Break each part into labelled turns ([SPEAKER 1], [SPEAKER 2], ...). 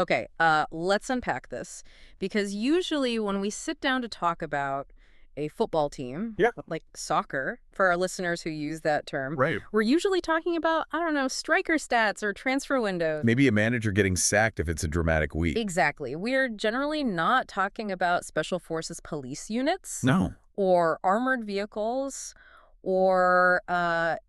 [SPEAKER 1] Okay, let's unpack this. Because usually when we sit down to talk about a football team,
[SPEAKER 2] Yeah.
[SPEAKER 1] like soccer, for our listeners who use that term,
[SPEAKER 2] Right.
[SPEAKER 1] we're usually talking about, I don't know, striker stats or transfer windows.
[SPEAKER 2] Maybe a manager getting sacked if it's a dramatic week.
[SPEAKER 1] Exactly. We're generally not talking about special forces police units
[SPEAKER 2] No.
[SPEAKER 1] or armored vehicles or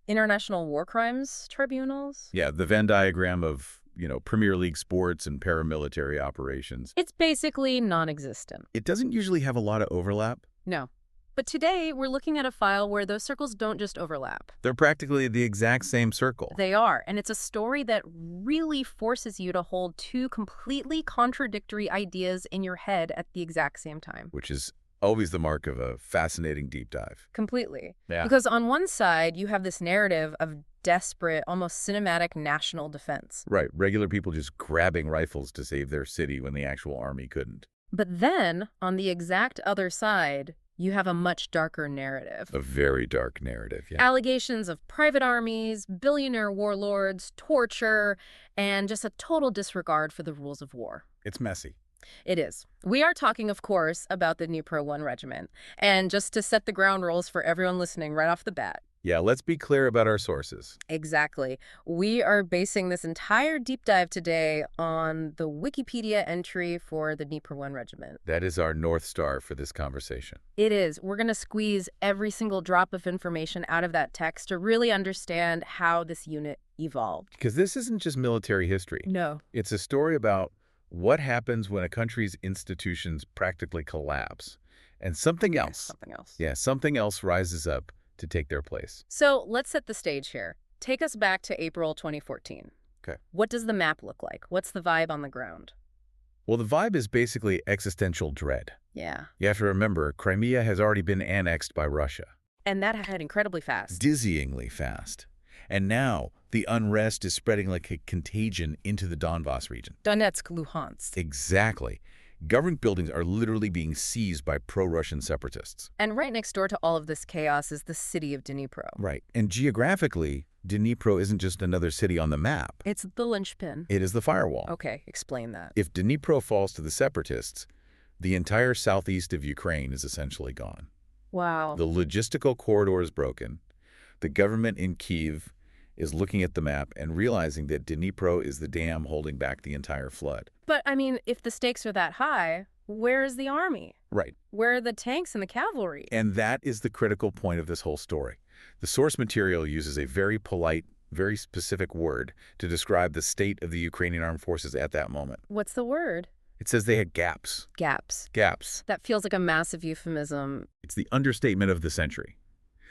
[SPEAKER 1] international war crimes tribunals.
[SPEAKER 2] Yeah, the Venn diagram of, Premier League sports and paramilitary operations.
[SPEAKER 1] It's basically non-existent.
[SPEAKER 2] It doesn't usually have a lot of overlap.
[SPEAKER 1] No. But today, we're looking at a file where those circles don't just overlap.
[SPEAKER 2] They're practically the exact same circle.
[SPEAKER 1] They are, and it's a story that really forces you to hold two completely contradictory ideas in your head at the exact same time.
[SPEAKER 2] Which is always the mark of a fascinating deep dive.
[SPEAKER 1] Completely.
[SPEAKER 2] Yeah.
[SPEAKER 1] Because on one side, you have this narrative of desperate, almost cinematic national defense.
[SPEAKER 2] Right, regular people just grabbing rifles to save their city when the actual army couldn't.
[SPEAKER 1] But then, on the exact other side, you have a much darker narrative.
[SPEAKER 2] A very dark narrative, yeah.
[SPEAKER 1] Allegations of private armies, billionaire warlords, torture, and just a total disregard for the rules of war.
[SPEAKER 2] It's messy.
[SPEAKER 1] It is. We are talking, of course, about the Dnipro-1 Regiment. And just to set the ground rules for everyone listening right off the bat.
[SPEAKER 2] Yeah, let's be clear about our sources.
[SPEAKER 1] Exactly. We are basing this entire deep dive today on the Wikipedia entry for the Dnipro-1 Regiment.
[SPEAKER 2] That is our North Star for this conversation.
[SPEAKER 1] It is. We're going to squeeze every single drop of information out of that text to really understand how this unit evolved.
[SPEAKER 2] Because this isn't just military history.
[SPEAKER 1] No.
[SPEAKER 2] It's a story about what happens when a country's institutions practically collapse. And something else.
[SPEAKER 1] Something else.
[SPEAKER 2] Yeah, something else rises up to take their place.
[SPEAKER 1] So let's set the stage here. Take us back to April 2014.
[SPEAKER 2] Okay.
[SPEAKER 1] What does the map look like? What's the vibe on the ground?
[SPEAKER 2] Well, the vibe is basically existential dread.
[SPEAKER 1] Yeah.
[SPEAKER 2] You have to remember, Crimea has already been annexed by Russia.
[SPEAKER 1] And that happened incredibly fast.
[SPEAKER 2] Dizzyingly fast. And now the unrest is spreading like a contagion into the Donbas region.
[SPEAKER 1] Donetsk, Luhansk.
[SPEAKER 2] Exactly. Government buildings are literally being seized by pro-Russian separatists.
[SPEAKER 1] And right next door to all of this chaos is the city of Dnipro.
[SPEAKER 2] Right. And geographically, Dnipro isn't just another city on the map.
[SPEAKER 1] It's the linchpin.
[SPEAKER 2] It is the firewall.
[SPEAKER 1] Okay, explain that.
[SPEAKER 2] If Dnipro falls to the separatists, the entire southeast of Ukraine is essentially gone.
[SPEAKER 1] Wow.
[SPEAKER 2] The logistical corridor is broken. The government in Kyiv is looking at the map and realizing that Dnipro is the dam holding back the entire flood.
[SPEAKER 1] But, I mean, if the stakes are that high, where is the army?
[SPEAKER 2] Right.
[SPEAKER 1] Where are the tanks and the cavalry?
[SPEAKER 2] And that is the critical point of this whole story. The source material uses a very polite, very specific word to describe the state of the Ukrainian armed forces at that moment.
[SPEAKER 1] What's the word?
[SPEAKER 2] It says they had gaps.
[SPEAKER 1] Gaps.
[SPEAKER 2] Gaps.
[SPEAKER 1] That feels like a massive euphemism.
[SPEAKER 2] It's the understatement of the century.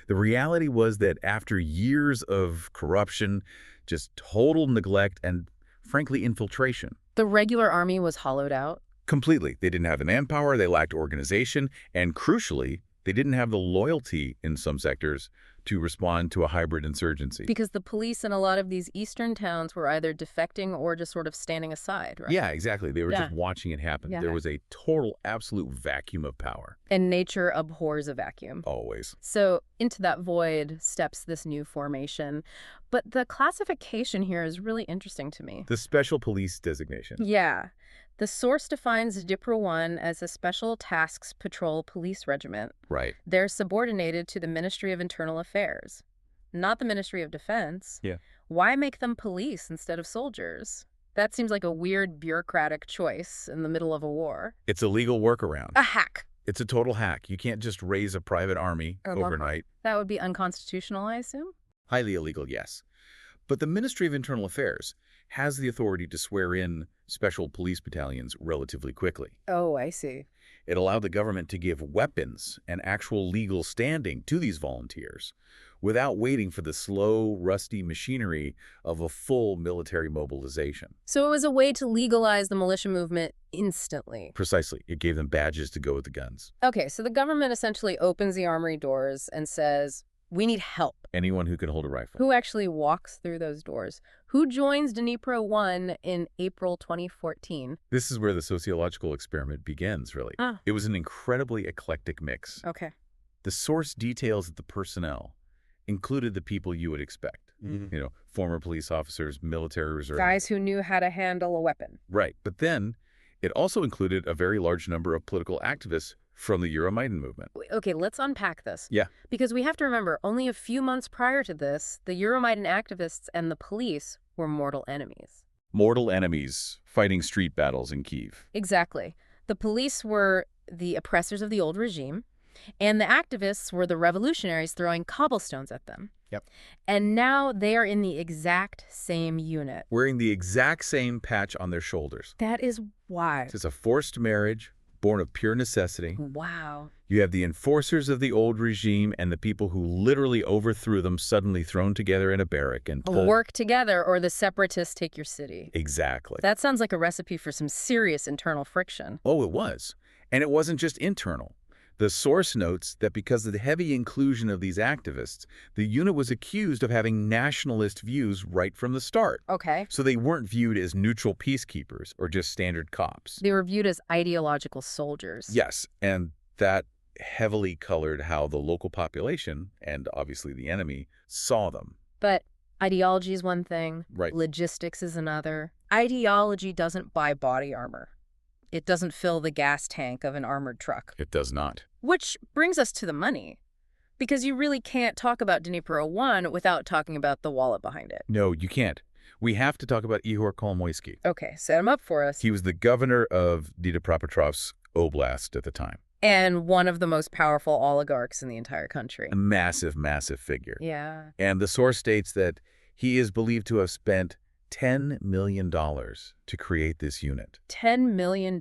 [SPEAKER 2] The reality was that after years of corruption, just total neglect and, frankly, infiltration.
[SPEAKER 1] The regular army was hollowed out.
[SPEAKER 2] Completely. They didn't have the manpower, they lacked organization, and crucially, they didn't have the loyalty in some sectors to respond to a hybrid insurgency.
[SPEAKER 1] Because the police in a lot of these eastern towns were either defecting or just sort of standing aside, right?
[SPEAKER 2] Yeah, exactly. They were just watching it happen.
[SPEAKER 1] Yeah.
[SPEAKER 2] There was a total, absolute vacuum of power.
[SPEAKER 1] And nature abhors a vacuum.
[SPEAKER 2] Always.
[SPEAKER 1] So into that void steps this new formation. But the classification here is really interesting to me.
[SPEAKER 2] The special police designation.
[SPEAKER 1] Yeah. The source defines Dnipro-1 as a Special Tasks Patrol Police Regiment.
[SPEAKER 2] Right.
[SPEAKER 1] They're subordinated to the Ministry of Internal Affairs, not the Ministry of Defense.
[SPEAKER 2] Yeah.
[SPEAKER 1] Why make them police instead of soldiers? That seems like a weird bureaucratic choice in the middle of a war.
[SPEAKER 2] It's a legal workaround.
[SPEAKER 1] A hack.
[SPEAKER 2] It's a total hack. You can't just raise a private army overnight.
[SPEAKER 1] That would be unconstitutional, I assume?
[SPEAKER 2] Highly illegal, yes. But the Ministry of Internal Affairs has the authority to swear in special police battalions relatively quickly.
[SPEAKER 1] Oh, I see.
[SPEAKER 2] It allowed the government to give weapons and actual legal standing to these volunteers without waiting for the slow, rusty machinery of a full military mobilization.
[SPEAKER 1] So it was a way to legalize the militia movement instantly.
[SPEAKER 2] Precisely. It gave them badges to go with the guns.
[SPEAKER 1] Okay, so the government essentially opens the armory doors and says, we need help.
[SPEAKER 2] Anyone who can hold a rifle.
[SPEAKER 1] Who actually walks through those doors? Who joins Dnipro-1 in April 2014?
[SPEAKER 2] This is where the sociological experiment begins, really. It was an incredibly eclectic mix.
[SPEAKER 1] Okay.
[SPEAKER 2] The source details that the personnel included the people you would expect. Former police officers, military reserve.
[SPEAKER 1] Guys who knew how to handle a weapon.
[SPEAKER 2] Right. But then it also included a very large number of political activists from the Euromaidan movement.
[SPEAKER 1] Okay, let's unpack this.
[SPEAKER 2] Yeah.
[SPEAKER 1] Because we have to remember, only a few months prior to this, the Euromaidan activists and the police were mortal enemies.
[SPEAKER 2] Mortal enemies fighting street battles in Kyiv.
[SPEAKER 1] Exactly. The police were the oppressors of the old regime, and the activists were the revolutionaries throwing cobblestones at them.
[SPEAKER 2] Yep.
[SPEAKER 1] And now they are in the exact same unit.
[SPEAKER 2] Wearing the exact same patch on their shoulders.
[SPEAKER 1] That is wild.
[SPEAKER 2] It's a forced marriage, born of pure necessity.
[SPEAKER 1] Wow.
[SPEAKER 2] You have the enforcers of the old regime and the people who literally overthrew them suddenly thrown together in a barrack and
[SPEAKER 1] Work together or the separatists take your city.
[SPEAKER 2] Exactly.
[SPEAKER 1] That sounds like a recipe for some serious internal friction.
[SPEAKER 2] Oh, it was. And it wasn't just internal. The source notes that because of the heavy inclusion of these activists, the unit was accused of having nationalist views right from the start.
[SPEAKER 1] Okay.
[SPEAKER 2] So they weren't viewed as neutral peacekeepers or just standard cops.
[SPEAKER 1] They were viewed as ideological soldiers.
[SPEAKER 2] Yes, and that heavily colored how the local population, and obviously the enemy, saw them.
[SPEAKER 1] But ideology is one thing.
[SPEAKER 2] Right.
[SPEAKER 1] Logistics is another. Ideology doesn't buy body armor. It doesn't fill the gas tank of an armored truck.
[SPEAKER 2] It does not.
[SPEAKER 1] Which brings us to the money. Because you really can't talk about Dnipro-1 without talking about the wallet behind it.
[SPEAKER 2] No, you can't. We have to talk about Ihor Kolomoyskyi.
[SPEAKER 1] Okay, set him up for us.
[SPEAKER 2] He was the governor of Dnipropetrovsk Oblast at the time.
[SPEAKER 1] And one of the most powerful oligarchs in the entire country.
[SPEAKER 2] A massive, massive figure.
[SPEAKER 1] Yeah.
[SPEAKER 2] And the source states that he is believed to have spent $10 million to create this unit.
[SPEAKER 1] $10 million.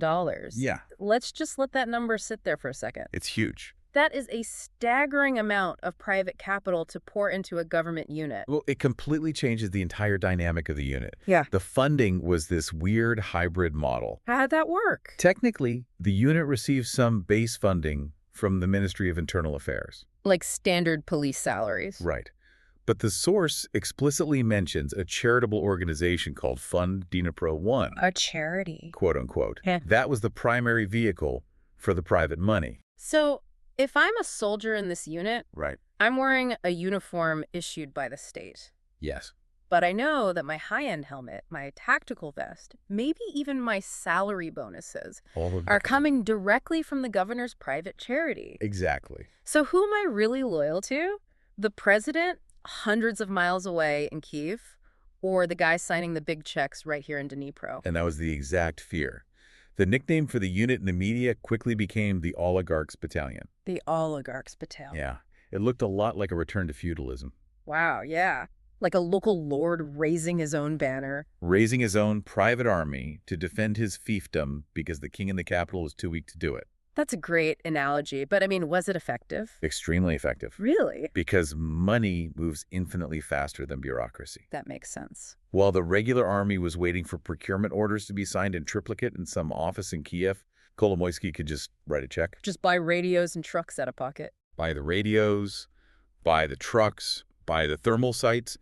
[SPEAKER 2] Yeah.
[SPEAKER 1] Let's just let that number sit there for a second.
[SPEAKER 2] It's huge.
[SPEAKER 1] That is a staggering amount of private capital to pour into a government unit.
[SPEAKER 2] Well, it completely changes the entire dynamic of the unit.
[SPEAKER 1] Yeah.
[SPEAKER 2] The funding was this weird hybrid model.
[SPEAKER 1] How'd that work?
[SPEAKER 2] Technically, the unit received some base funding from the Ministry of Internal Affairs.
[SPEAKER 1] Like standard police salaries.
[SPEAKER 2] Right. But the source explicitly mentions a charitable organization called Fund Dnipro-1.
[SPEAKER 1] A charity.
[SPEAKER 2] Quote unquote.
[SPEAKER 1] Yeah.
[SPEAKER 2] That was the primary vehicle for the private money.
[SPEAKER 1] So if I'm a soldier in this unit,
[SPEAKER 2] Right.
[SPEAKER 1] I'm wearing a uniform issued by the state.
[SPEAKER 2] Yes.
[SPEAKER 1] But I know that my high-end helmet, my tactical vest, maybe even my salary bonuses
[SPEAKER 2] All of
[SPEAKER 1] are
[SPEAKER 2] that.
[SPEAKER 1] coming directly from the governor's private charity.
[SPEAKER 2] Exactly.
[SPEAKER 1] So who am I really loyal to? The president, hundreds of miles away in Kyiv, or the guy signing the big checks right here in Dnipro?
[SPEAKER 2] And that was the exact fear. The nickname for the unit in the media quickly became the Oligarchs Battalion.
[SPEAKER 1] The oligarchs battalion.
[SPEAKER 2] Yeah. It looked a lot like a return to feudalism.
[SPEAKER 1] Wow, yeah. Like a local lord raising his own banner.
[SPEAKER 2] Raising his own private army to defend his fiefdom because the king in the capital was too weak to do it.
[SPEAKER 1] That's a great analogy, but I mean, was it effective?
[SPEAKER 2] Extremely effective.
[SPEAKER 1] Really?
[SPEAKER 2] Because money moves infinitely faster than bureaucracy.
[SPEAKER 1] That makes sense.
[SPEAKER 2] While the regular army was waiting for procurement orders to be signed in triplicate in some office in Kiev, Kolomoyskyi could just write a check.
[SPEAKER 1] Just buy radios and trucks out of pocket.
[SPEAKER 2] Buy the radios, buy the trucks, buy the thermal sights.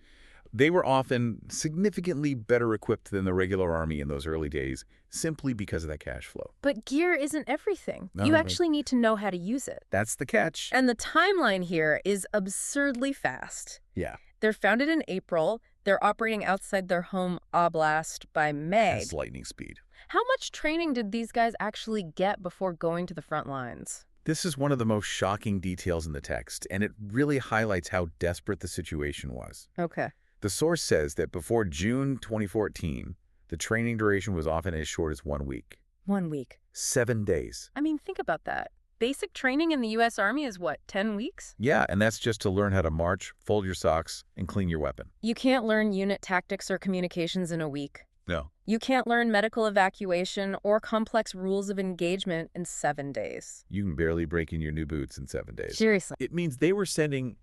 [SPEAKER 2] They were often significantly better equipped than the regular army in those early days, simply because of that cash flow.
[SPEAKER 1] But gear isn't everything.
[SPEAKER 2] No,
[SPEAKER 1] You
[SPEAKER 2] no.
[SPEAKER 1] actually need to know how to use it.
[SPEAKER 2] That's the catch.
[SPEAKER 1] And the timeline here is absurdly fast.
[SPEAKER 2] Yeah,
[SPEAKER 1] They're founded in April. They're operating outside their home oblast by May.
[SPEAKER 2] that's lightning speed.
[SPEAKER 1] How much training did these guys actually get before going to the front lines?
[SPEAKER 2] This is one of the most shocking details in the text, and it really highlights how desperate the situation was.
[SPEAKER 1] Okay.
[SPEAKER 2] The source says that before June 2014, the training duration was often as short as 1 week.
[SPEAKER 1] 1 week.
[SPEAKER 2] 7 days.
[SPEAKER 1] I mean, think about that. Basic training in the U.S. Army is what, 10 weeks?
[SPEAKER 2] Yeah, and that's just to learn how to march, fold your socks, and clean your weapon.
[SPEAKER 1] You can't learn unit tactics or communications in a week.
[SPEAKER 2] No.
[SPEAKER 1] You can't learn medical evacuation or complex rules of engagement in 7 days.
[SPEAKER 2] You can barely break in your new boots in 7 days.
[SPEAKER 1] Seriously.
[SPEAKER 2] It means they were sending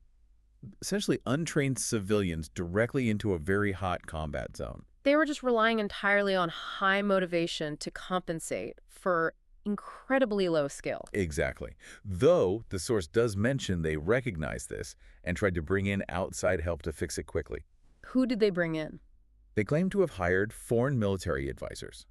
[SPEAKER 2] essentially untrained civilians directly into a very hot combat zone.
[SPEAKER 1] They were just relying entirely on high motivation to compensate for incredibly low skill.
[SPEAKER 2] Exactly. Though the source does mention they recognized this and tried to bring in outside help to fix it quickly.
[SPEAKER 1] Who did they bring in?
[SPEAKER 2] They claim to have hired foreign military advisors.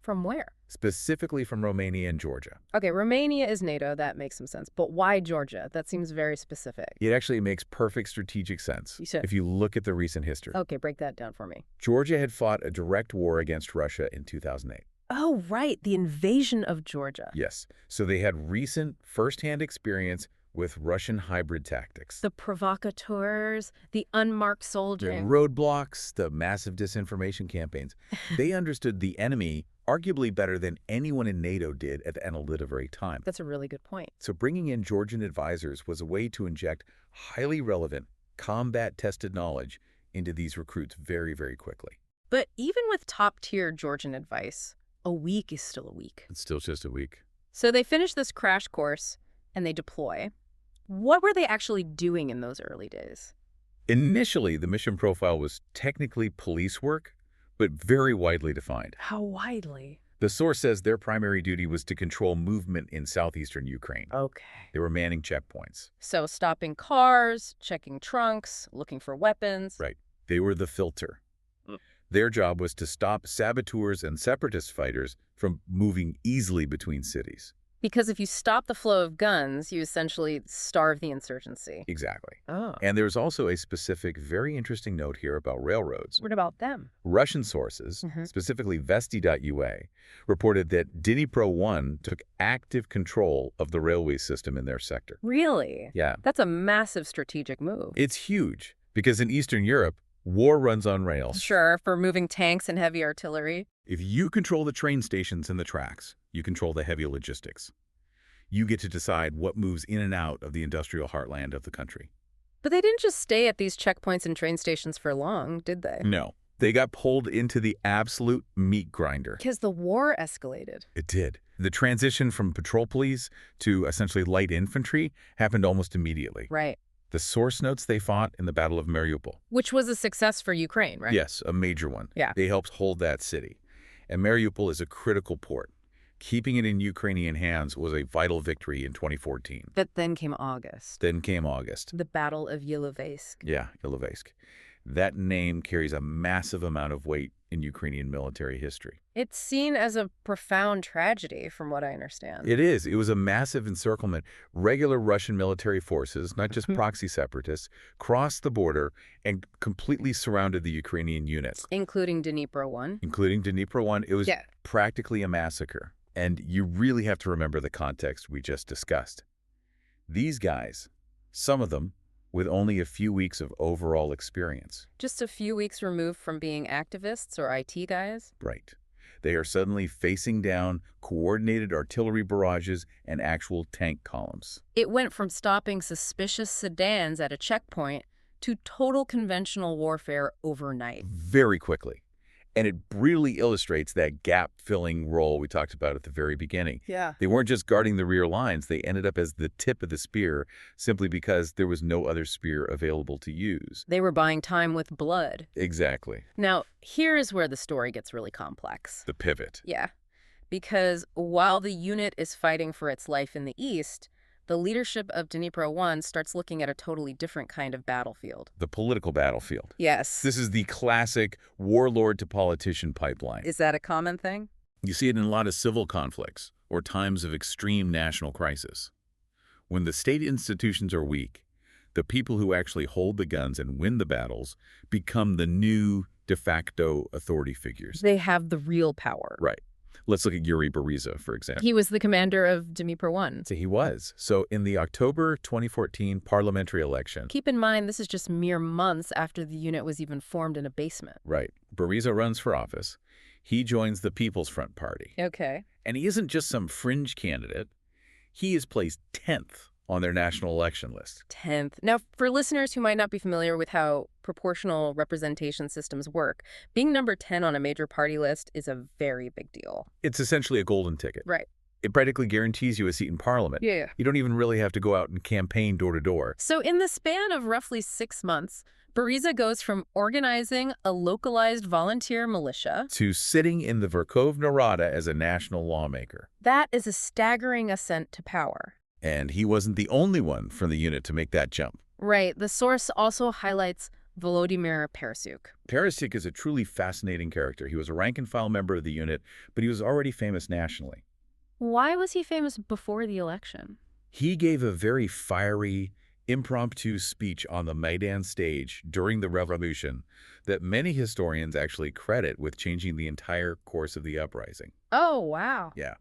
[SPEAKER 1] From where?
[SPEAKER 2] Specifically from Romania and Georgia.
[SPEAKER 1] Okay, Romania is NATO. That makes some sense. But why Georgia? That seems very specific.
[SPEAKER 2] It actually makes perfect strategic sense
[SPEAKER 1] You said,
[SPEAKER 2] if you look at the recent history.
[SPEAKER 1] okay, break that down for me.
[SPEAKER 2] Georgia had fought a direct war against Russia in 2008.
[SPEAKER 1] Oh, right. The invasion of Georgia.
[SPEAKER 2] Yes, so they had recent first-hand experience with Russian hybrid tactics.
[SPEAKER 1] The provocateurs, the unmarked
[SPEAKER 2] The
[SPEAKER 1] soldiers.
[SPEAKER 2] roadblocks, the massive disinformation campaigns. They understood the enemy arguably better than anyone in NATO did at the end of the very time.
[SPEAKER 1] That's a really good point.
[SPEAKER 2] So bringing in Georgian advisors was a way to inject highly relevant, combat-tested knowledge into these recruits very, very quickly.
[SPEAKER 1] But even with top-tier Georgian advice, a week is still a week.
[SPEAKER 2] It's still just a week.
[SPEAKER 1] So they finish this crash course and they deploy. What were they actually doing in those early days?
[SPEAKER 2] Initially, the mission profile was technically police work, but very widely defined.
[SPEAKER 1] How widely?
[SPEAKER 2] The source says their primary duty was to control movement in southeastern Ukraine.
[SPEAKER 1] Okay.
[SPEAKER 2] They were manning checkpoints.
[SPEAKER 1] So stopping cars, checking trunks, looking for weapons.
[SPEAKER 2] Right. They were the filter. Their job was to stop saboteurs and separatist fighters from moving easily between cities.
[SPEAKER 1] Because if you stop the flow of guns, you essentially starve the insurgency.
[SPEAKER 2] Exactly.
[SPEAKER 1] Oh.
[SPEAKER 2] And there's also a specific, very interesting note here about railroads.
[SPEAKER 1] What about them?
[SPEAKER 2] Russian sources, specifically Vesti.ua, reported that Dnipro-1 took active control of the railway system in their sector.
[SPEAKER 1] Really?
[SPEAKER 2] Yeah.
[SPEAKER 1] That's a massive strategic move.
[SPEAKER 2] It's huge, because in Eastern Europe, war runs on rails.
[SPEAKER 1] Sure, for moving tanks and heavy artillery.
[SPEAKER 2] If you control the train stations and the tracks, you control the heavy logistics. You get to decide what moves in and out of the industrial heartland of the country.
[SPEAKER 1] But they didn't just stay at these checkpoints and train stations for long, did they?
[SPEAKER 2] No. They got pulled into the absolute meat grinder.
[SPEAKER 1] Because the war escalated.
[SPEAKER 2] It did. The transition from patrol police to essentially light infantry happened almost immediately.
[SPEAKER 1] Right.
[SPEAKER 2] The source notes they fought in the Battle of Mariupol.
[SPEAKER 1] Which was a success for Ukraine, right?
[SPEAKER 2] Yes, a major one.
[SPEAKER 1] Yeah.
[SPEAKER 2] They helped hold that city. And Mariupol is a critical port. Keeping it in Ukrainian hands was a vital victory in 2014.
[SPEAKER 1] But then came August.
[SPEAKER 2] Then came August.
[SPEAKER 1] The Battle of Ilovaisk.
[SPEAKER 2] Yeah, Ilovaisk. That name carries a massive amount of weight in Ukrainian military history.
[SPEAKER 1] It's seen as a profound tragedy, from what I understand.
[SPEAKER 2] It is. It was a massive encirclement. Regular Russian military forces, not just proxy separatists, crossed the border and completely surrounded the Ukrainian units.
[SPEAKER 1] Including Dnipro-1.
[SPEAKER 2] Including Dnipro-1. It was practically a massacre. And you really have to remember the context we just discussed. These guys, some of them, with only a few weeks of overall experience.
[SPEAKER 1] Just a few weeks removed from being activists or IT guys?
[SPEAKER 2] Right. They are suddenly facing down coordinated artillery barrages and actual tank columns.
[SPEAKER 1] It went from stopping suspicious sedans at a checkpoint to total conventional warfare overnight.
[SPEAKER 2] Very quickly. And it brutally illustrates that gap-filling role we talked about at the very beginning.
[SPEAKER 1] Yeah.
[SPEAKER 2] They weren't just guarding the rear lines. They ended up as the tip of the spear simply because there was no other spear available to use.
[SPEAKER 1] They were buying time with blood.
[SPEAKER 2] Exactly.
[SPEAKER 1] Now, here is where the story gets really complex.
[SPEAKER 2] The pivot.
[SPEAKER 1] Yeah. Because while the unit is fighting for its life in the east, the leadership of Dnipro-1 starts looking at a totally different kind of battlefield.
[SPEAKER 2] The political battlefield.
[SPEAKER 1] Yes.
[SPEAKER 2] This is the classic warlord to politician pipeline.
[SPEAKER 1] Is that a common thing?
[SPEAKER 2] You see it in a lot of civil conflicts or times of extreme national crisis. When the state institutions are weak, the people who actually hold the guns and win the battles become the new de facto authority figures.
[SPEAKER 1] They have the real power.
[SPEAKER 2] Right. Let's look at Yuri Beryza, for example.
[SPEAKER 1] He was the commander of Dnipro-1.
[SPEAKER 2] So he was. So in the October 2014 parliamentary election.
[SPEAKER 1] Keep in mind, this is just mere months after the unit was even formed in a basement.
[SPEAKER 2] Right. Beryza runs for office. He joins the People's Front Party.
[SPEAKER 1] Okay.
[SPEAKER 2] And he isn't just some fringe candidate. He is placed 10th on their national election list.
[SPEAKER 1] 10th. Now, for listeners who might not be familiar with how proportional representation systems work, being number 10 on a major party list is a very big deal.
[SPEAKER 2] It's essentially a golden ticket.
[SPEAKER 1] Right.
[SPEAKER 2] It practically guarantees you a seat in Parliament.
[SPEAKER 1] Yeah.
[SPEAKER 2] You don't even really have to go out and campaign door to door.
[SPEAKER 1] So in the span of roughly 6 months, Beryza goes from organizing a localized volunteer militia
[SPEAKER 2] to sitting in the Verkhovna Rada as a national lawmaker.
[SPEAKER 1] That is a staggering ascent to power.
[SPEAKER 2] And he wasn't the only one from the unit to make that jump.
[SPEAKER 1] Right. The source also highlights Volodymyr Parasyuk.
[SPEAKER 2] Parasyuk is a truly fascinating character. He was a rank-and-file member of the unit, but he was already famous nationally.
[SPEAKER 1] Why was he famous before the election?
[SPEAKER 2] He gave a very fiery, impromptu speech on the Maidan stage during the revolution that many historians actually credit with changing the entire course of the uprising.
[SPEAKER 1] Oh, wow.
[SPEAKER 2] Yeah.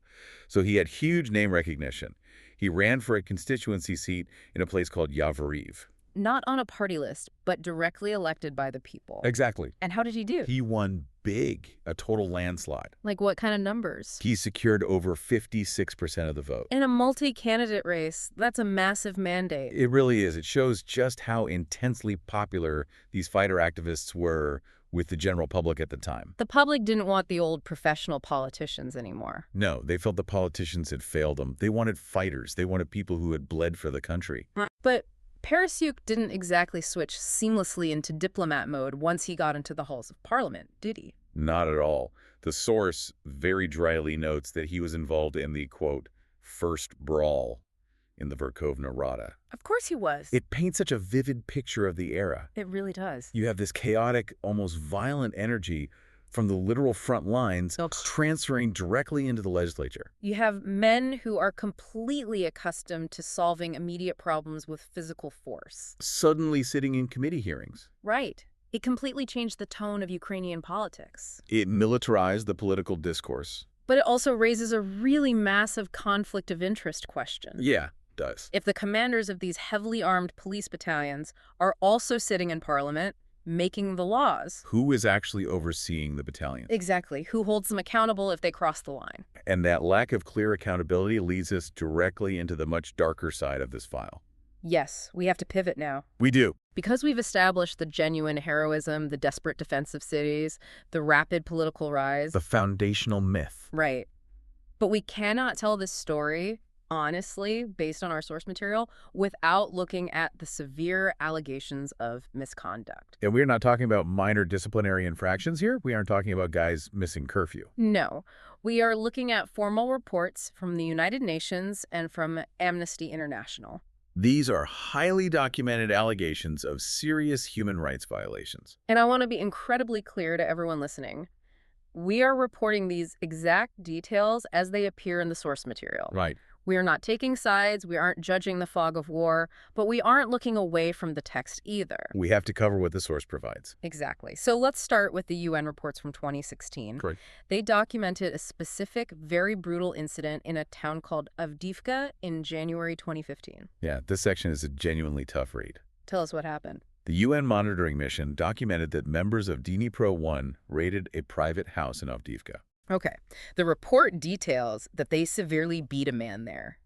[SPEAKER 2] So he had huge name recognition. He ran for a constituency seat in a place called Yavoriv.
[SPEAKER 1] Not on a party list, but directly elected by the people.
[SPEAKER 2] Exactly.
[SPEAKER 1] And how did he do?
[SPEAKER 2] He won big, a total landslide.
[SPEAKER 1] Like what kind of numbers?
[SPEAKER 2] He secured over 56% of the vote.
[SPEAKER 1] In a multi-candidate race, that's a massive mandate.
[SPEAKER 2] It really is. It shows just how intensely popular these fighter activists were with the general public at the time.
[SPEAKER 1] The public didn't want the old professional politicians anymore.
[SPEAKER 2] No, they felt the politicians had failed them. They wanted fighters. They wanted people who had bled for the country.
[SPEAKER 1] But Parasyuk didn't exactly switch seamlessly into diplomat mode once he got into the halls of parliament, did he?
[SPEAKER 2] Not at all. The source very dryly notes that he was involved in the, quote, first brawl in the Verkhovna Rada.
[SPEAKER 1] Of course he was.
[SPEAKER 2] It paints such a vivid picture of the era.
[SPEAKER 1] It really does.
[SPEAKER 2] You have this chaotic, almost violent energy from the literal front lines transferring directly into the legislature.
[SPEAKER 1] You have men who are completely accustomed to solving immediate problems with physical force.
[SPEAKER 2] Suddenly sitting in committee hearings.
[SPEAKER 1] Right. It completely changed the tone of Ukrainian politics.
[SPEAKER 2] It militarized the political discourse.
[SPEAKER 1] But it also raises a really massive conflict of interest question.
[SPEAKER 2] Yeah, it does.
[SPEAKER 1] If the commanders of these heavily armed police battalions are also sitting in parliament, making the laws.
[SPEAKER 2] Who is actually overseeing the battalion?
[SPEAKER 1] Exactly. Who holds them accountable if they cross the line?
[SPEAKER 2] And that lack of clear accountability leads us directly into the much darker side of this file.
[SPEAKER 1] Yes, we have to pivot now.
[SPEAKER 2] We do.
[SPEAKER 1] Because we've established the genuine heroism, the desperate defense of cities, the rapid political rise.
[SPEAKER 2] The foundational myth.
[SPEAKER 1] Right. But we cannot tell this story, honestly, based on our source material, without looking at the severe allegations of misconduct.
[SPEAKER 2] And we're not talking about minor disciplinary infractions here. We aren't talking about guys missing curfew.
[SPEAKER 1] No. We are looking at formal reports from the United Nations and from Amnesty International.
[SPEAKER 2] These are highly documented allegations of serious human rights violations.
[SPEAKER 1] And I want to be incredibly clear to everyone listening. We are reporting these exact details as they appear in the source material.
[SPEAKER 2] Right.
[SPEAKER 1] We are not taking sides, we aren't judging the fog of war, but we aren't looking away from the text either.
[SPEAKER 2] We have to cover what the source provides.
[SPEAKER 1] Exactly. So let's start with the UN reports from 2016.
[SPEAKER 2] Correct.
[SPEAKER 1] They documented a specific, very brutal incident in a town called Avdiivka in January 2015.
[SPEAKER 2] Yeah, this section is a genuinely tough read.
[SPEAKER 1] Tell us what happened.
[SPEAKER 2] The UN monitoring mission documented that members of Dnipro-1 raided a private house in Avdiivka.
[SPEAKER 1] Okay. The report details that they severely beat a man there.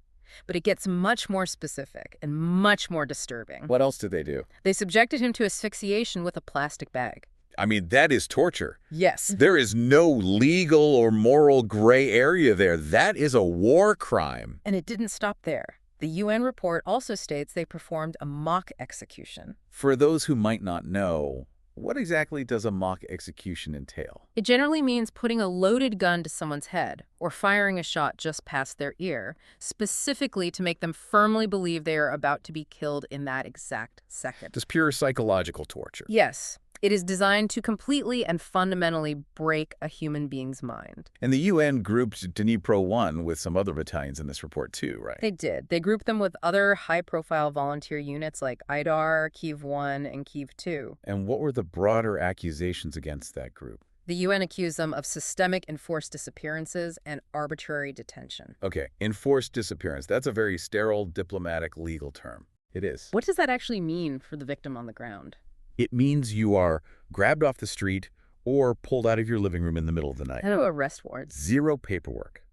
[SPEAKER 1] But it gets much more specific and much more disturbing.
[SPEAKER 2] What else did they do?
[SPEAKER 1] They subjected him to asphyxiation with a plastic bag.
[SPEAKER 2] I mean, that is torture.
[SPEAKER 1] Yes.
[SPEAKER 2] There is no legal or moral gray area there. That is a war crime.
[SPEAKER 1] And it didn't stop there. The UN report also states they performed a mock execution.
[SPEAKER 2] For those who might not know, what exactly does a mock execution entail?
[SPEAKER 1] It generally means putting a loaded gun to someone's head or firing a shot just past their ear, specifically to make them firmly believe they are about to be killed in that exact second.
[SPEAKER 2] Just pure psychological torture.
[SPEAKER 1] Yes. It is designed to completely and fundamentally break a human being's mind.
[SPEAKER 2] And the UN grouped Dnipro-1 with some other battalions in this report too, right?
[SPEAKER 1] They did. They grouped them with other high-profile volunteer units like Ihor, Kyiv-1, and Kyiv-2.
[SPEAKER 2] And what were the broader accusations against that group?
[SPEAKER 1] The UN accused them of systemic enforced disappearances and arbitrary detention.
[SPEAKER 2] Okay, enforced disappearance. That's a very sterile, diplomatic, legal term. It is.
[SPEAKER 1] What does that actually mean for the victim on the ground?
[SPEAKER 2] It means you are grabbed off the street or pulled out of your living room in the middle of the night.
[SPEAKER 1] No arrest warrants.
[SPEAKER 2] Zero paperwork.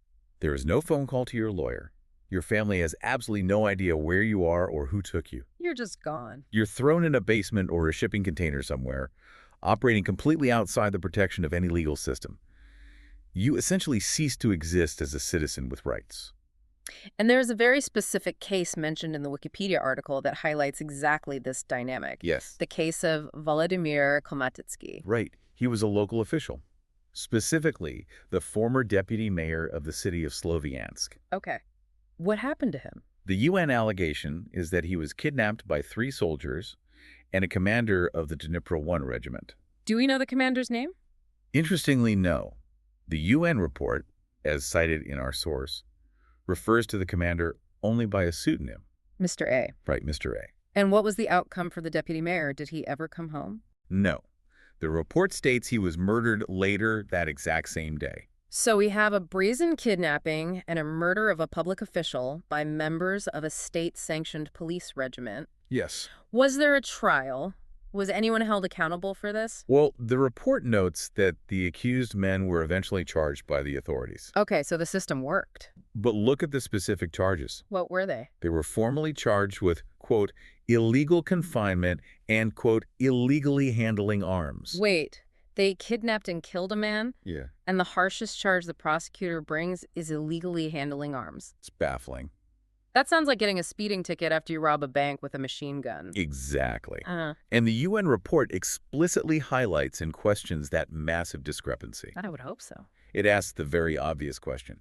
[SPEAKER 2] There is no phone call to your lawyer. Your family has absolutely no idea where you are or who took you.
[SPEAKER 1] You're just gone.
[SPEAKER 2] You're thrown in a basement or a shipping container somewhere, operating completely outside the protection of any legal system. You essentially cease to exist as a citizen with rights.
[SPEAKER 1] And there's a very specific case mentioned in the Wikipedia article that highlights exactly this dynamic.
[SPEAKER 2] Yes.
[SPEAKER 1] The case of Volodymyr Kolomoyskyi.
[SPEAKER 2] Right. He was a local official. Specifically, the former deputy mayor of the city of Sloviansk.
[SPEAKER 1] Okay. What happened to him?
[SPEAKER 2] The UN allegation is that he was kidnapped by 3 soldiers and a commander of the Dnipro-1 Regiment.
[SPEAKER 1] Do we know the commander's name?
[SPEAKER 2] Interestingly, no. The UN report, as cited in our source, refers to the commander only by a pseudonym.
[SPEAKER 1] Mr. A.
[SPEAKER 2] Right, Mr. A.
[SPEAKER 1] And what was the outcome for the deputy mayor? Did he ever come home?
[SPEAKER 2] No. The report states he was murdered later that exact same day.
[SPEAKER 1] So we have a brazen kidnapping and a murder of a public official by members of a state-sanctioned police regiment.
[SPEAKER 2] Yes.
[SPEAKER 1] Was there a trial? Was anyone held accountable for this?
[SPEAKER 2] Well, the report notes that the accused men were eventually charged by the authorities.
[SPEAKER 1] Okay, so the system worked.
[SPEAKER 2] But look at the specific charges.
[SPEAKER 1] What were they?
[SPEAKER 2] They were formally charged with, quote, illegal confinement and, quote, illegally handling arms.
[SPEAKER 1] Wait, they kidnapped and killed a man?
[SPEAKER 2] Yeah.
[SPEAKER 1] And the harshest charge the prosecutor brings is illegally handling arms.
[SPEAKER 2] It's baffling.
[SPEAKER 1] That sounds like getting a speeding ticket after you rob a bank with a machine gun.
[SPEAKER 2] Exactly. And the UN report explicitly highlights and questions that massive discrepancy.
[SPEAKER 1] I would hope so.
[SPEAKER 2] It asks the very obvious question.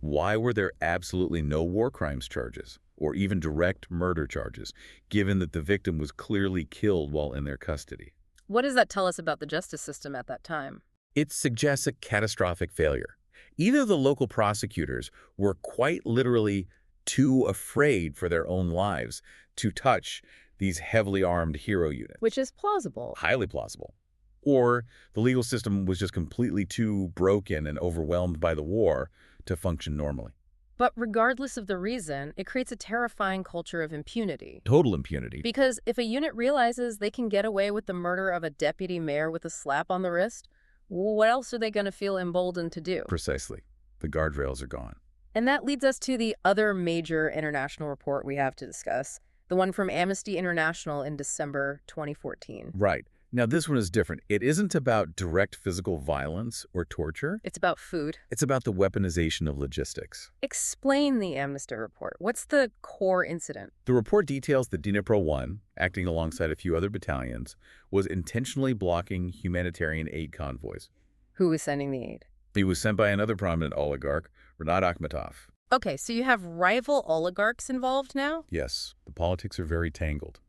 [SPEAKER 2] Why were there absolutely no war crimes charges or even direct murder charges, given that the victim was clearly killed while in their custody?
[SPEAKER 1] What does that tell us about the justice system at that time?
[SPEAKER 2] It suggests a catastrophic failure. Either the local prosecutors were quite literally too afraid for their own lives to touch these heavily armed hero units.
[SPEAKER 1] Which is plausible.
[SPEAKER 2] Highly plausible. Or the legal system was just completely too broken and overwhelmed by the war to function normally.
[SPEAKER 1] But regardless of the reason, it creates a terrifying culture of impunity.
[SPEAKER 2] Total impunity.
[SPEAKER 1] Because if a unit realizes they can get away with the murder of a deputy mayor with a slap on the wrist, what else are they going to feel emboldened to do?
[SPEAKER 2] Precisely. The guardrails are gone.
[SPEAKER 1] And that leads us to the other major international report we have to discuss, the one from Amnesty International in December 2014.
[SPEAKER 2] Right. Now, this one is different. It isn't about direct physical violence or torture.
[SPEAKER 1] It's about food.
[SPEAKER 2] It's about the weaponization of logistics.
[SPEAKER 1] Explain the Amnesty report. What's the core incident?
[SPEAKER 2] The report details that Dnipro-1, acting alongside a few other battalions, was intentionally blocking humanitarian aid convoys.
[SPEAKER 1] Who was sending the aid?
[SPEAKER 2] He was sent by another prominent oligarch, Renat Akhmetov.
[SPEAKER 1] Okay, so you have rival oligarchs involved now?
[SPEAKER 2] Yes, the politics are very tangled.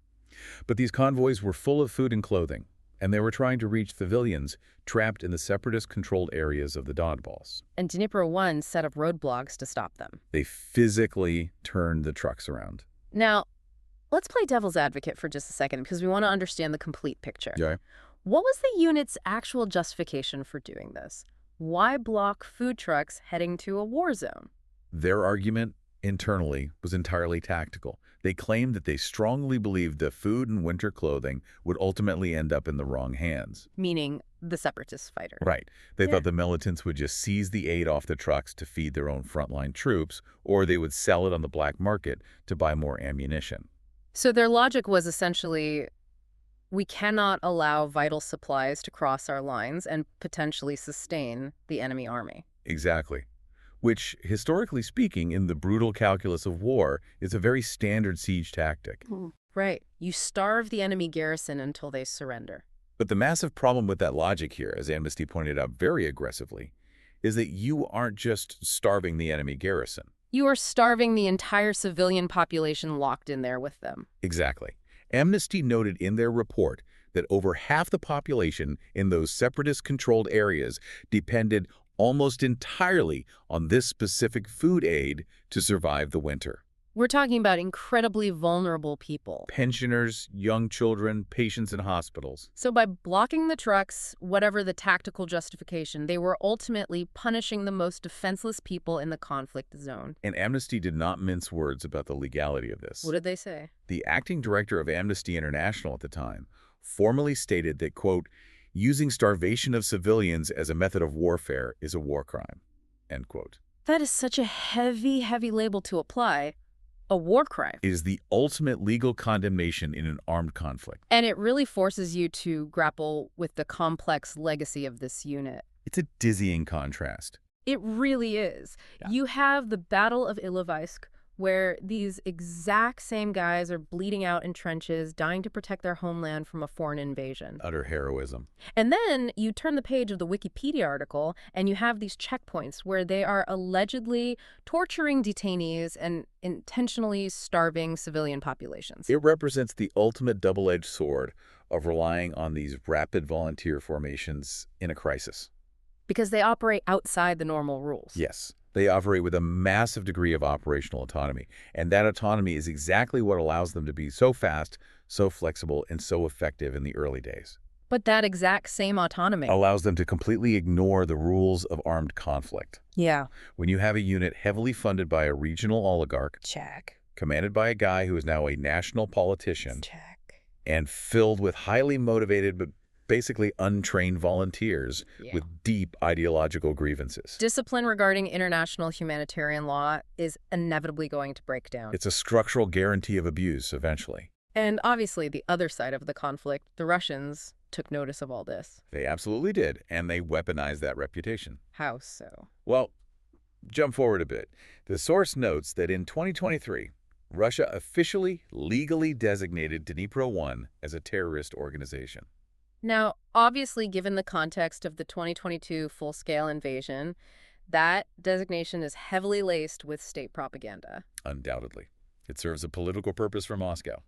[SPEAKER 2] But these convoys were full of food and clothing, and they were trying to reach civilians trapped in the separatist-controlled areas of the Donbas.
[SPEAKER 1] And Dnipro-1 set up roadblocks to stop them.
[SPEAKER 2] They physically turned the trucks around.
[SPEAKER 1] Now, let's play devil's advocate for just a second because we want to understand the complete picture.
[SPEAKER 2] Yeah.
[SPEAKER 1] What was the unit's actual justification for doing this? Why block food trucks heading to a war zone?
[SPEAKER 2] Their argument internally was entirely tactical. They claimed that they strongly believed that food and winter clothing would ultimately end up in the wrong hands.
[SPEAKER 1] Meaning the separatist fighter.
[SPEAKER 2] Right. They thought the militants would just seize the aid off the trucks to feed their own frontline troops, or they would sell it on the black market to buy more ammunition.
[SPEAKER 1] So their logic was essentially, we cannot allow vital supplies to cross our lines and potentially sustain the enemy army.
[SPEAKER 2] Exactly. Which, historically speaking, in the brutal calculus of war, is a very standard siege tactic.
[SPEAKER 1] Right. You starve the enemy garrison until they surrender.
[SPEAKER 2] But the massive problem with that logic here, as Amnesty pointed out very aggressively, is that you aren't just starving the enemy garrison.
[SPEAKER 1] You are starving the entire civilian population locked in there with them.
[SPEAKER 2] Exactly. Amnesty noted in their report that over half the population in those separatist-controlled areas depended almost entirely on this specific food aid to survive the winter.
[SPEAKER 1] We're talking about incredibly vulnerable people.
[SPEAKER 2] Pensioners, young children, patients in hospitals.
[SPEAKER 1] So by blocking the trucks, whatever the tactical justification, they were ultimately punishing the most defenseless people in the conflict zone.
[SPEAKER 2] And Amnesty did not mince words about the legality of this.
[SPEAKER 1] What did they say?
[SPEAKER 2] The acting director of Amnesty International at the time formally stated that, quote, using starvation of civilians as a method of warfare is a war crime, end quote.
[SPEAKER 1] That is such a heavy, heavy label to apply. A war crime.
[SPEAKER 2] It is the ultimate legal condemnation in an armed conflict.
[SPEAKER 1] And it really forces you to grapple with the complex legacy of this unit.
[SPEAKER 2] It's a dizzying contrast.
[SPEAKER 1] It really is.
[SPEAKER 2] Yeah.
[SPEAKER 1] You have the Battle of Ilovaisk, where these exact same guys are bleeding out in trenches, dying to protect their homeland from a foreign invasion.
[SPEAKER 2] Utter heroism.
[SPEAKER 1] And then you turn the page of the Wikipedia article, and you have these checkpoints where they are allegedly torturing detainees and intentionally starving civilian populations.
[SPEAKER 2] It represents the ultimate double-edged sword of relying on these rapid volunteer formations in a crisis.
[SPEAKER 1] Because they operate outside the normal rules.
[SPEAKER 2] Yes, they operate with a massive degree of operational autonomy, and that autonomy is exactly what allows them to be so fast, so flexible, and so effective in the early days.
[SPEAKER 1] But that exact same autonomy
[SPEAKER 2] Allows them to completely ignore the rules of armed conflict.
[SPEAKER 1] Yeah.
[SPEAKER 2] When you have a unit heavily funded by a regional oligarch,
[SPEAKER 1] Check.
[SPEAKER 2] commanded by a guy who is now a national politician,
[SPEAKER 1] Check.
[SPEAKER 2] and filled with highly motivated but basically untrained volunteers with deep ideological grievances.
[SPEAKER 1] Discipline regarding international humanitarian law is inevitably going to break down.
[SPEAKER 2] It's a structural guarantee of abuse eventually.
[SPEAKER 1] And obviously, the other side of the conflict, the Russians, took notice of all this.
[SPEAKER 2] They absolutely did, and they weaponized that reputation.
[SPEAKER 1] How so?
[SPEAKER 2] Well, jump forward a bit. The source notes that in 2023, Russia officially, legally designated Dnipro-1 as a terrorist organization.
[SPEAKER 1] Now, obviously, given the context of the 2022 full-scale invasion, that designation is heavily laced with state propaganda.
[SPEAKER 2] Undoubtedly. It serves a political purpose for Moscow.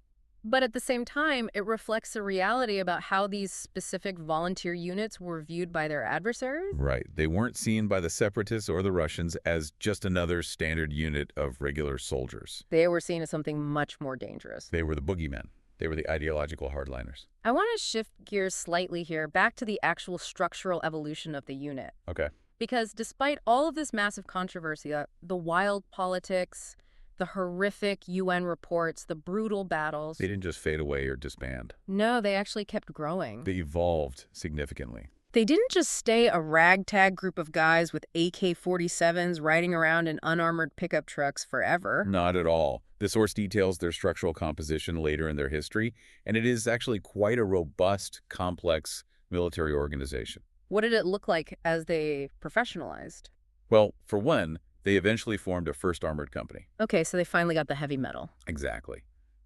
[SPEAKER 1] But at the same time, it reflects a reality about how these specific volunteer units were viewed by their adversaries.
[SPEAKER 2] Right. They weren't seen by the separatists or the Russians as just another standard unit of regular soldiers.
[SPEAKER 1] They were seen as something much more dangerous.
[SPEAKER 2] They were the boogeymen. They were the ideological hardliners.
[SPEAKER 1] I want to shift gears slightly here, back to the actual structural evolution of the unit.
[SPEAKER 2] Okay.
[SPEAKER 1] Because despite all of this massive controversy, the wild politics, the horrific UN reports, the brutal battles...
[SPEAKER 2] They didn't just fade away or disband.
[SPEAKER 1] No, they actually kept growing.
[SPEAKER 2] They evolved significantly.
[SPEAKER 1] They didn't just stay a ragtag group of guys with AK-47s riding around in unarmored pickup trucks forever.
[SPEAKER 2] Not at all. The source details their structural composition later in their history, and it is actually quite a robust, complex military organization.
[SPEAKER 1] What did it look like as they professionalized?
[SPEAKER 2] Well, for one, they eventually formed a 1st Armored Company.
[SPEAKER 1] Okay, so they finally got the heavy metal.
[SPEAKER 2] Exactly.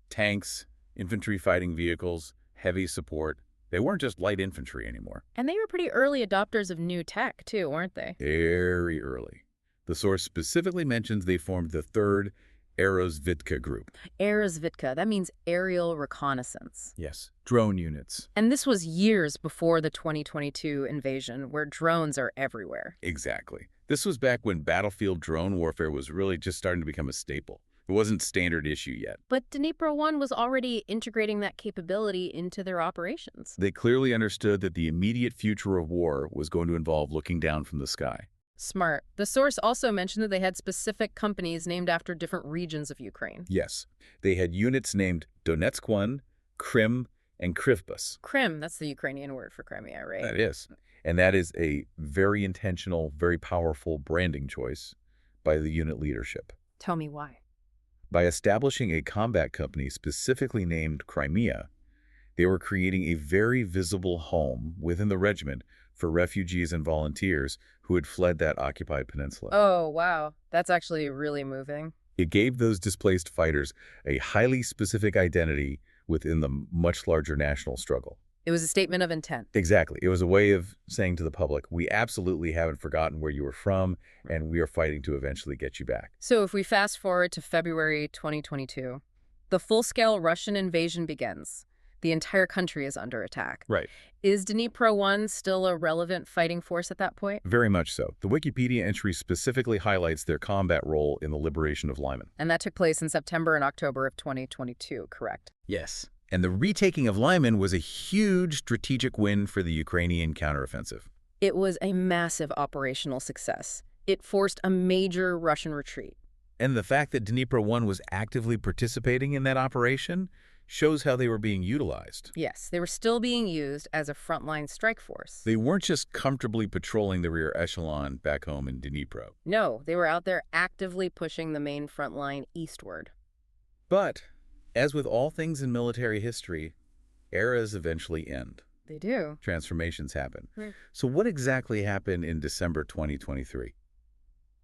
[SPEAKER 2] Tanks, infantry fighting vehicles, heavy support. They weren't just light infantry anymore.
[SPEAKER 1] And they were pretty early adopters of new tech, too, weren't they?
[SPEAKER 2] Very early. The source specifically mentions they formed the 3rd Aerosvitka Group.
[SPEAKER 1] Aerosvitka, that means aerial reconnaissance.
[SPEAKER 2] Yes, drone units.
[SPEAKER 1] And this was years before the 2022 invasion, where drones are everywhere.
[SPEAKER 2] Exactly. This was back when battlefield drone warfare was really just starting to become a staple. It wasn't standard issue yet.
[SPEAKER 1] But Dnipro-1 was already integrating that capability into their operations.
[SPEAKER 2] They clearly understood that the immediate future of war was going to involve looking down from the sky.
[SPEAKER 1] Smart. The source also mentioned that they had specific companies named after different regions of Ukraine.
[SPEAKER 2] Yes. They had units named Donetsk-1, Krim, and Krivbas.
[SPEAKER 1] Krim, that's the Ukrainian word for Crimea, right?
[SPEAKER 2] That is. And that is a very intentional, very powerful branding choice by the unit leadership.
[SPEAKER 1] Tell me why.
[SPEAKER 2] By establishing a combat company specifically named Crimea, they were creating a very visible home within the regiment for refugees and volunteers who had fled that occupied peninsula.
[SPEAKER 1] Oh, wow. That's actually really moving.
[SPEAKER 2] It gave those displaced fighters a highly specific identity within the much larger national struggle.
[SPEAKER 1] It was a statement of intent.
[SPEAKER 2] Exactly. It was a way of saying to the public, we absolutely haven't forgotten where you were from, and we are fighting to eventually get you back.
[SPEAKER 1] So if we fast forward to February 2022, the full-scale Russian invasion begins. The entire country is under attack.
[SPEAKER 2] Right.
[SPEAKER 1] Is Dnipro-1 still a relevant fighting force at that point?
[SPEAKER 2] Very much so. The Wikipedia entry specifically highlights their combat role in the liberation of Lyman.
[SPEAKER 1] And that took place in September and October of 2022, correct?
[SPEAKER 2] Yes. And the retaking of Lyman was a huge strategic win for the Ukrainian counteroffensive.
[SPEAKER 1] It was a massive operational success. It forced a major Russian retreat.
[SPEAKER 2] And the fact that Dnipro-1 was actively participating in that operation shows how they were being utilized.
[SPEAKER 1] Yes, they were still being used as a frontline strike force.
[SPEAKER 2] They weren't just comfortably patrolling the rear echelon back home in Dnipro.
[SPEAKER 1] No, they were out there actively pushing the main front line eastward.
[SPEAKER 2] But, as with all things in military history, eras eventually end.
[SPEAKER 1] They do.
[SPEAKER 2] Transformations happen.
[SPEAKER 1] Right.
[SPEAKER 2] So what exactly happened in December 2023?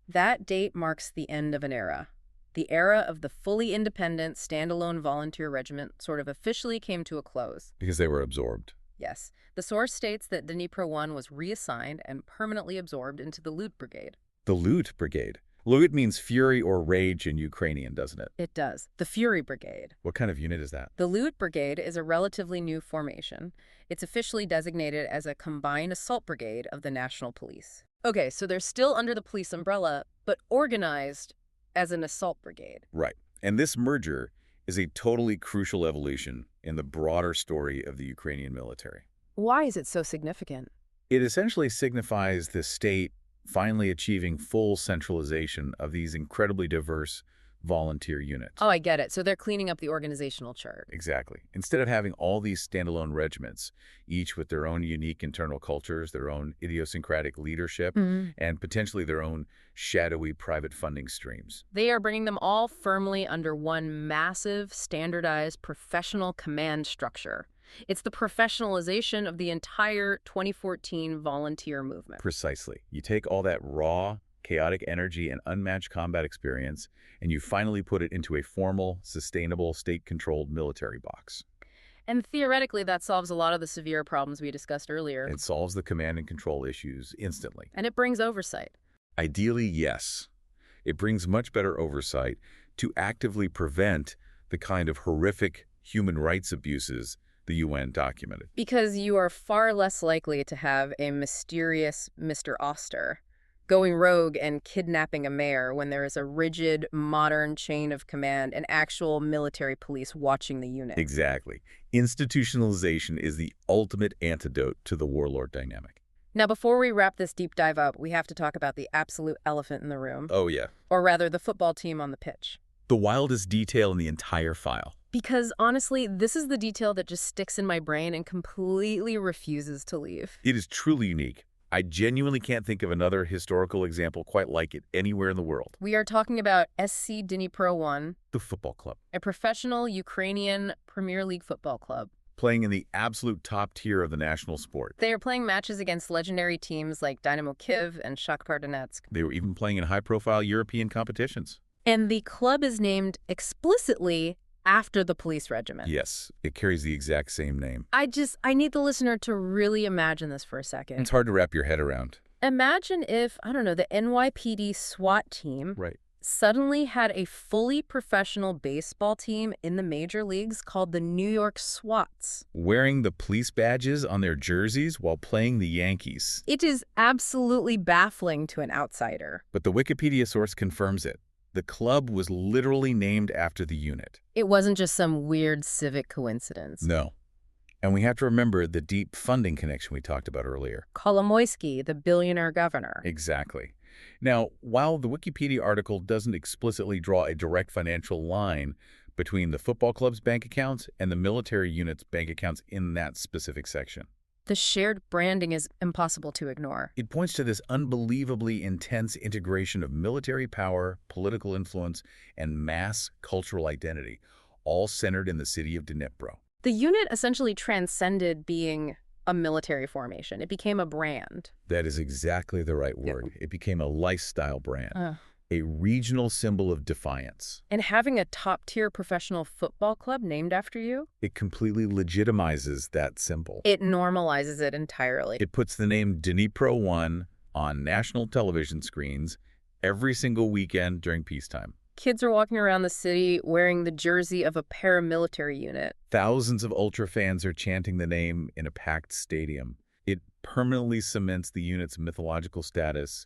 [SPEAKER 1] That date marks the end of an era. The era of the fully independent, standalone volunteer regiment sort of officially came to a close.
[SPEAKER 2] Because they were absorbed.
[SPEAKER 1] Yes, the source states that Dnipro-1 was reassigned and permanently absorbed into the Liut Brigade.
[SPEAKER 2] The Liut Brigade. Liut means fury or rage in Ukrainian, doesn't it?
[SPEAKER 1] It does. The Fury Brigade.
[SPEAKER 2] What kind of unit is that?
[SPEAKER 1] The Liut Brigade is a relatively new formation. It's officially designated as a combined assault brigade of the National Police. Okay, so they're still under the police umbrella, but organized as an assault brigade.
[SPEAKER 2] Right. And this merger is a totally crucial evolution in the broader story of the Ukrainian military.
[SPEAKER 1] Why is it so significant?
[SPEAKER 2] It essentially signifies the state finally achieving full centralization of these incredibly diverse volunteer units.
[SPEAKER 1] Oh, I get it. So they're cleaning up the organizational chart.
[SPEAKER 2] Exactly. Instead of having all these standalone regiments, each with their own unique internal cultures, their own idiosyncratic leadership, and potentially their own shadowy private funding streams.
[SPEAKER 1] They are bringing them all firmly under one massive, standardized, professional command structure. It's the professionalization of the entire 2014 volunteer movement.
[SPEAKER 2] Precisely. You take all that raw, chaotic energy and unmatched combat experience, and you finally put it into a formal, sustainable, state-controlled military box.
[SPEAKER 1] And theoretically, that solves a lot of the severe problems we discussed earlier.
[SPEAKER 2] It solves the command and control issues instantly.
[SPEAKER 1] And it brings oversight.
[SPEAKER 2] Ideally, yes. It brings much better oversight to actively prevent the kind of horrific human rights abuses the UN documented.
[SPEAKER 1] Because you are far less likely to have a mysterious Mr. Oster going rogue and kidnapping a mayor when there is a rigid, modern chain of command and actual military police watching the unit.
[SPEAKER 2] Exactly. Institutionalization is the ultimate antidote to the warlord dynamic.
[SPEAKER 1] Now, before we wrap this deep dive up, we have to talk about the absolute elephant in the room.
[SPEAKER 2] Oh, yeah.
[SPEAKER 1] Or rather, the football team on the pitch.
[SPEAKER 2] The wildest detail in the entire file.
[SPEAKER 1] Because honestly, this is the detail that just sticks in my brain and completely refuses to leave.
[SPEAKER 2] It is truly unique. I genuinely can't think of another historical example quite like it anywhere in the world.
[SPEAKER 1] We are talking about SC Dnipro-1,
[SPEAKER 2] The football club.
[SPEAKER 1] a professional Ukrainian Premier League football club.
[SPEAKER 2] Playing in the absolute top tier of the national sport.
[SPEAKER 1] They are playing matches against legendary teams like Dynamo Kyiv and Shakhtar Donetsk.
[SPEAKER 2] They were even playing in high-profile European competitions.
[SPEAKER 1] And the club is named explicitly after the police regiment.
[SPEAKER 2] Yes, it carries the exact same name.
[SPEAKER 1] I need the listener to really imagine this for a second.
[SPEAKER 2] It's hard to wrap your head around.
[SPEAKER 1] Imagine if, I don't know, the NYPD SWAT team suddenly had a fully professional baseball team in the major leagues called the New York SWATs.
[SPEAKER 2] Wearing the police badges on their jerseys while playing the Yankees.
[SPEAKER 1] It is absolutely baffling to an outsider.
[SPEAKER 2] But the Wikipedia source confirms it. The club was literally named after the unit.
[SPEAKER 1] It wasn't just some weird civic coincidence.
[SPEAKER 2] No. And we have to remember the deep funding connection we talked about earlier.
[SPEAKER 1] Kolomoyskyi, the billionaire governor.
[SPEAKER 2] Exactly. Now, while the Wikipedia article doesn't explicitly draw a direct financial line between the football club's bank accounts and the military unit's bank accounts in that specific section,
[SPEAKER 1] the shared branding is impossible to ignore.
[SPEAKER 2] it points to this unbelievably intense integration of military power, political influence, and mass cultural identity, all centered in the city of Dnipro.
[SPEAKER 1] The unit essentially transcended being a military formation. It became a brand.
[SPEAKER 2] That is exactly the right word. It became a lifestyle brand, a regional symbol of defiance.
[SPEAKER 1] And having a top-tier professional football club named after you?
[SPEAKER 2] It completely legitimizes that symbol.
[SPEAKER 1] It normalizes it entirely.
[SPEAKER 2] It puts the name Dnipro-1 on national television screens every single weekend during peacetime.
[SPEAKER 1] Kids are walking around the city wearing the jersey of a paramilitary unit.
[SPEAKER 2] Thousands of Ultra fans are chanting the name in a packed stadium. It permanently cements the unit's mythological status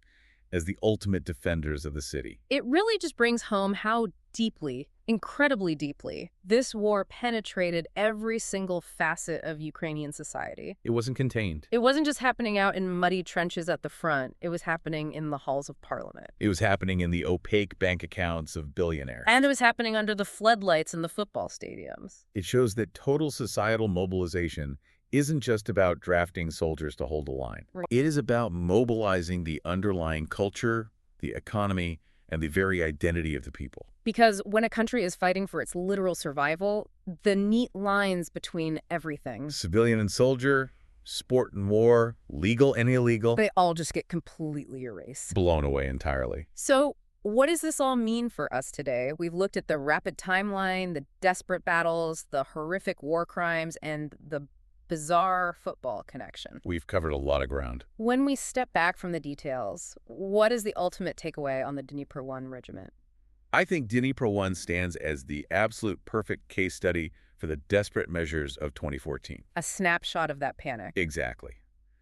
[SPEAKER 2] as the ultimate defenders of the city.
[SPEAKER 1] It really just brings home how deeply, incredibly deeply, this war penetrated every single facet of Ukrainian society.
[SPEAKER 2] It wasn't contained.
[SPEAKER 1] It wasn't just happening out in muddy trenches at the front. It was happening in the halls of parliament.
[SPEAKER 2] It was happening in the opaque bank accounts of billionaires.
[SPEAKER 1] And it was happening under the floodlights in the football stadiums.
[SPEAKER 2] It shows that total societal mobilization isn't just about drafting soldiers to hold the line. It is about mobilizing the underlying culture, the economy, and the very identity of the people.
[SPEAKER 1] Because when a country is fighting for its literal survival, the neat lines between everything,
[SPEAKER 2] civilian and soldier, sport and war, legal and illegal,
[SPEAKER 1] they all just get completely erased.
[SPEAKER 2] blown away entirely.
[SPEAKER 1] So what does this all mean for us today? We've looked at the rapid timeline, the desperate battles, the horrific war crimes, and the bizarre football connection.
[SPEAKER 2] We've covered a lot of ground.
[SPEAKER 1] When we step back from the details, what is the ultimate takeaway on the Dnipro-1 Regiment?
[SPEAKER 2] I think Dnipro-1 stands as the absolute perfect case study for the desperate measures of 2014.
[SPEAKER 1] A snapshot of that panic.
[SPEAKER 2] Exactly.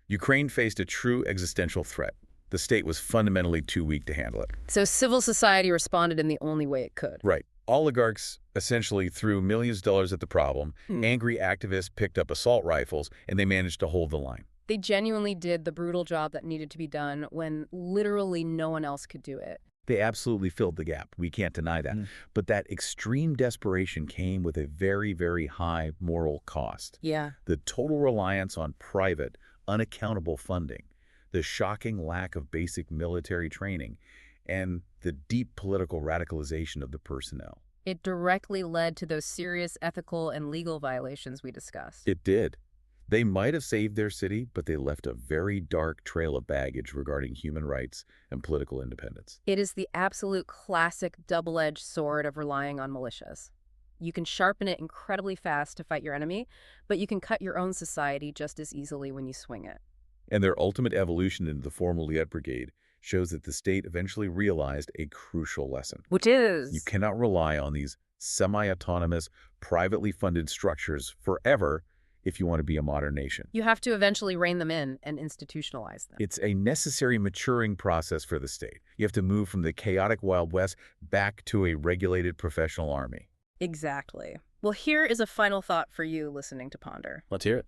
[SPEAKER 2] Ukraine faced a true existential threat. The state was fundamentally too weak to handle it.
[SPEAKER 1] So civil society responded in the only way it could.
[SPEAKER 2] Right. Oligarchs essentially threw millions of dollars at the problem. Angry activists picked up assault rifles, and they managed to hold the line.
[SPEAKER 1] They genuinely did the brutal job that needed to be done when literally no one else could do it.
[SPEAKER 2] They absolutely filled the gap. We can't deny that. But that extreme desperation came with a very, very high moral cost.
[SPEAKER 1] Yeah.
[SPEAKER 2] The total reliance on private, unaccountable funding, the shocking lack of basic military training, and the deep political radicalization of the personnel.
[SPEAKER 1] It directly led to those serious ethical and legal violations we discussed.
[SPEAKER 2] It did. They might have saved their city, but they left a very dark trail of baggage regarding human rights and political independence.
[SPEAKER 1] It is the absolute classic double-edged sword of relying on militias. You can sharpen it incredibly fast to fight your enemy, but you can cut your own society just as easily when you swing it.
[SPEAKER 2] And their ultimate evolution into the formal Liut Brigade shows that the state eventually realized a crucial lesson.
[SPEAKER 1] Which is?
[SPEAKER 2] You cannot rely on these semi-autonomous, privately funded structures forever if you want to be a modern nation.
[SPEAKER 1] You have to eventually rein them in and institutionalize them.
[SPEAKER 2] It's a necessary maturing process for the state. You have to move from the chaotic Wild West back to a regulated professional army.
[SPEAKER 1] Exactly. Well, here is a final thought for you listening to Ponder.
[SPEAKER 2] Let's hear it.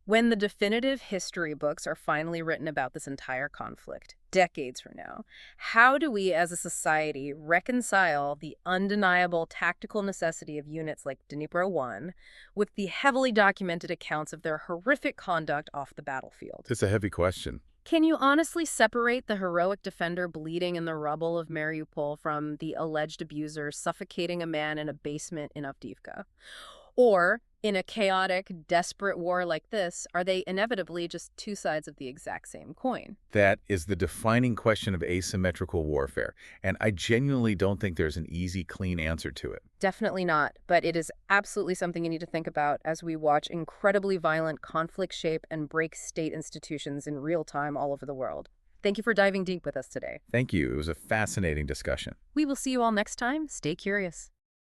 [SPEAKER 1] When the definitive history books are finally written about this entire conflict, decades from now, how do we as a society reconcile the undeniable tactical necessity of units like Dnipro-1 with the heavily documented accounts of their horrific conduct off the battlefield?
[SPEAKER 2] It's a heavy question.
[SPEAKER 1] Can you honestly separate the heroic defender bleeding in the rubble of Mariupol from the alleged abuser suffocating a man in a basement in Avdiivka? Or, in a chaotic, desperate war like this, are they inevitably just two sides of the exact same coin?
[SPEAKER 2] That is the defining question of asymmetrical warfare, and I genuinely don't think there's an easy, clean answer to it.
[SPEAKER 1] Definitely not, but it is absolutely something you need to think about as we watch incredibly violent conflict shape and break state institutions in real time all over the world. Thank you for diving deep with us today.
[SPEAKER 2] Thank you. It was a fascinating discussion.
[SPEAKER 1] We will see you all next time. Stay curious.